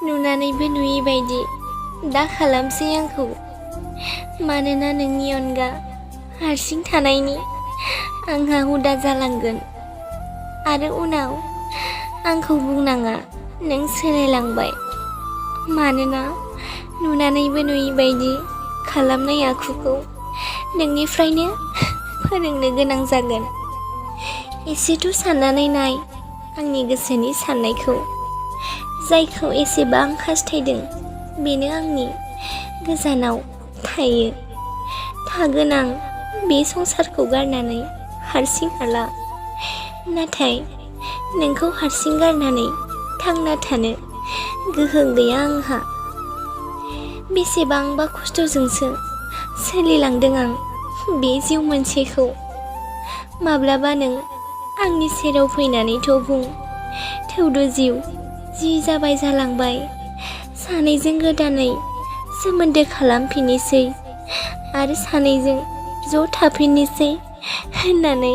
नुनानैबो नुयि बायदि दा खालामसै आंखौ, मानोना नोंनि अनगा हारसिं थानायनि आंहा हुदा जालांगोन। आरो उनाव आंखौ बुंनाङा नों सोलायलांबाय, मानोना नुनानैबो नुयि बायदि खालामनाय आखुखौ नोंनिफ्रायनो फोरोंनो गोनां जागोन। एसेथ' साननानै नाय आंनि गोसोनि साननायखौ। जायखौ एसेबां हास्थायदों बेनो आंनि गोजानाव थायो। थागोन आं बे संसारखौ गारनानै हारसिं हाला, नाथाय नोंखौ हारसिं गारनानै थांना थानो गोहो गैया आंहा। बेसेबांबा खस्थ'जोंसो सोलिलांदों आं बे जिउ मोनसेखौ। माब्लाबा नों आंनि सेराव फैनानैथ' बुं, थौद' जिउ जि जाबाय जालांबाय, सानैजों गोदानै सोमोन्दो खालामफिननोसै आरो सानैजों ज' थाफिननोसै होननानै।